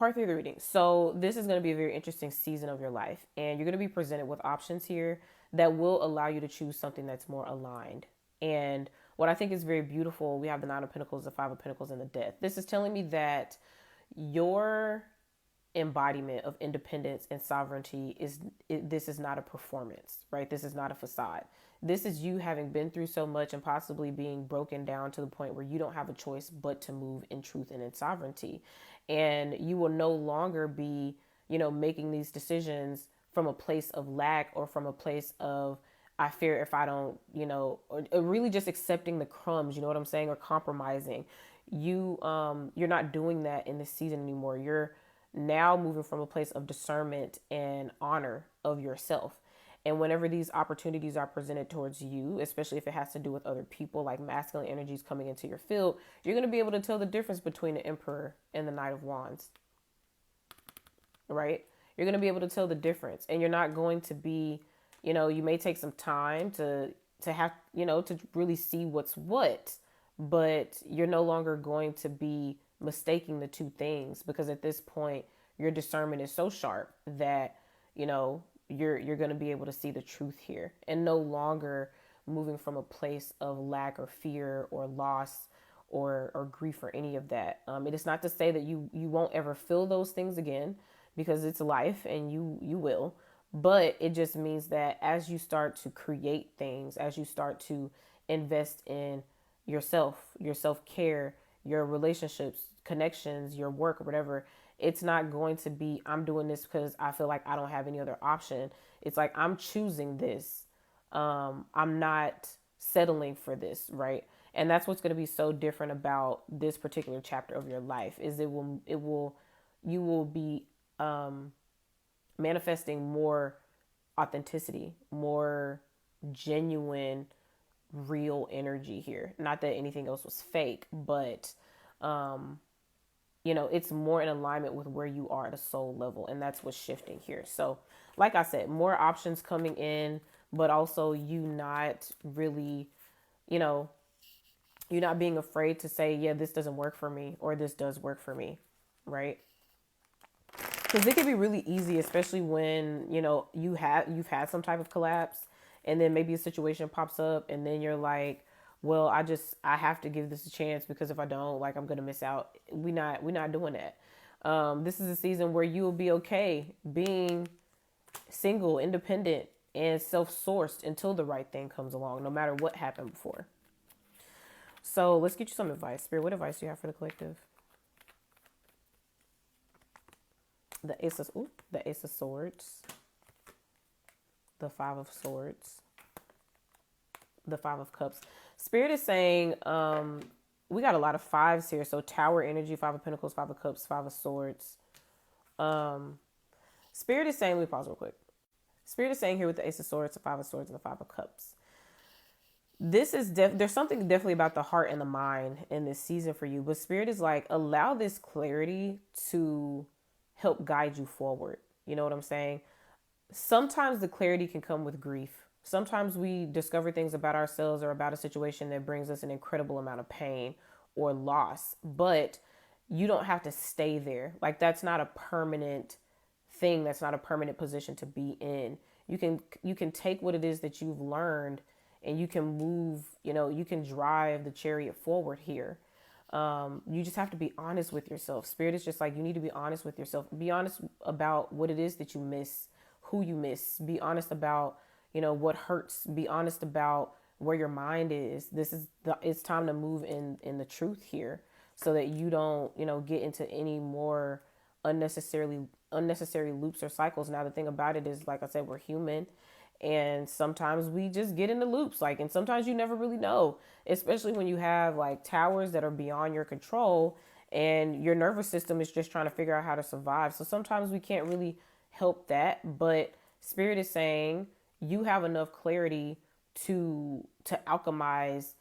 Part three of the reading. So this is going to be a very interesting season of your life, and you're going to be presented with options here that will allow you to choose something that's more aligned. And what I think is very beautiful, we have the Nine of Pentacles, the Five of Pentacles, and the Death. This is telling me that your embodiment of independence and sovereignty this is not a performance, right? This is not a facade. This is you having been through so much and possibly being broken down to the point where you don't have a choice but to move in truth and in sovereignty. And you will no longer be, making these decisions from a place of lack or from a place of I fear if I don't, or really just accepting the crumbs, you know what I'm saying, or compromising. You're not doing that in this season anymore. You're now moving from a place of discernment and honor of yourself. And whenever these opportunities are presented towards you, especially if it has to do with other people, like masculine energies coming into your field, you're going to be able to tell the difference between the Emperor and the Knight of Wands, right? You're going to be able to tell the difference, and you're not going to be, you may take some time to have, to really see what's what, but you're no longer going to be mistaking the two things, because at this point your discernment is so sharp that you're going to be able to see the truth here, and no longer moving from a place of lack or fear or loss or grief or any of that. It is not to say that you won't ever feel those things again, because it's life and you will. But it just means that as you start to create things, as you start to invest in yourself, your self-care, your relationships, connections, your work, or whatever, it's not going to be, I'm doing this because I feel like I don't have any other option. It's like, I'm choosing this. I'm not settling for this, right? And that's what's going to be so different about this particular chapter of your life, is you will be manifesting more authenticity, more genuine, real energy here. Not that anything else was fake, but it's more in alignment with where you are at a soul level, and that's what's shifting here. So, like I said, more options coming in, but also you not really, you know, you're not being afraid to say, yeah, this doesn't work for me, or this does work for me, right? Because it can be really easy, especially when you've had some type of collapse, and then maybe a situation pops up, and then you're like, well, I have to give this a chance, because if I don't, like, I'm gonna miss out. We're not doing that. This is a season where you will be okay being single, independent, and self-sourced until the right thing comes along, no matter what happened before. So let's get you some advice, Spirit. What advice do you have for the collective? The Ace of Swords, the Five of Swords, the Five of Cups. Spirit is saying, we got a lot of fives here. So Tower energy, Five of Pentacles, Five of Cups, Five of Swords. Spirit is saying, let me pause real quick. Spirit is saying here with the Ace of Swords, the Five of Swords, and the Five of Cups. This is there's something definitely about the heart and the mind in this season for you. But Spirit is like, allow this clarity to help guide you forward. You know what I'm saying? Sometimes the clarity can come with grief. Sometimes we discover things about ourselves or about a situation that brings us an incredible amount of pain or loss, but you don't have to stay there. Like, that's not a permanent thing. That's not a permanent position to be in. You can take what it is that you've learned, and you can move, you can drive the chariot forward here. You just have to be honest with yourself. Spirit is just like, you need to be honest with yourself. Be honest about what it is that you miss, who you miss. Be honest about, what hurts. Be honest about where your mind is. It's time to move in the truth here, so that you don't, get into any more unnecessary loops or cycles. Now, the thing about it is, like I said, we're human, and sometimes we just get into loops, and sometimes you never really know, especially when you have like towers that are beyond your control, and your nervous system is just trying to figure out how to survive. So sometimes we can't really help that, but Spirit is saying you have enough clarity to alchemize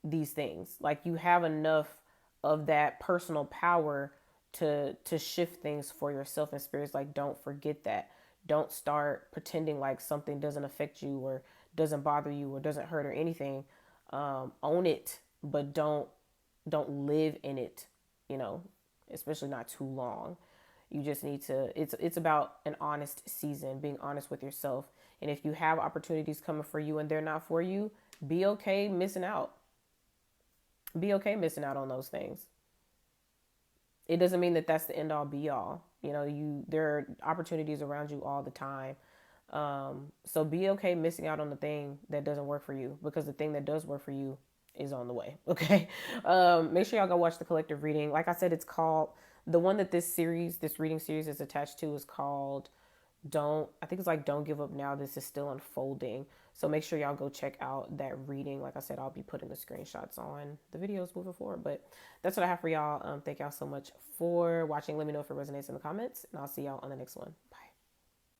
these things. Like, you have enough of that personal power to shift things for yourself. And Spirit's like, don't forget that. Don't start pretending like something doesn't affect you or doesn't bother you or doesn't hurt or anything. Own it, but don't live in it, especially not too long. You just need to, it's about an honest season, being honest with yourself. And if you have opportunities coming for you and they're not for you, be okay missing out. Be okay missing out on those things. It doesn't mean that that's the end all be all. You know, there are opportunities around you all the time. So be okay missing out on the thing that doesn't work for you, because the thing that does work for you is on the way. Okay. Make sure y'all go watch the collective reading. Like I said, it's called, the one that this reading series is attached to is called I think it's like Don't Give Up Now, This Is Still Unfolding. So make sure y'all go check out that reading. Like I said, I'll be putting the screenshots on the videos moving forward. But that's what I have for y'all. Thank y'all so much for watching. Let me know if it resonates in the comments, and I'll see y'all on the next one.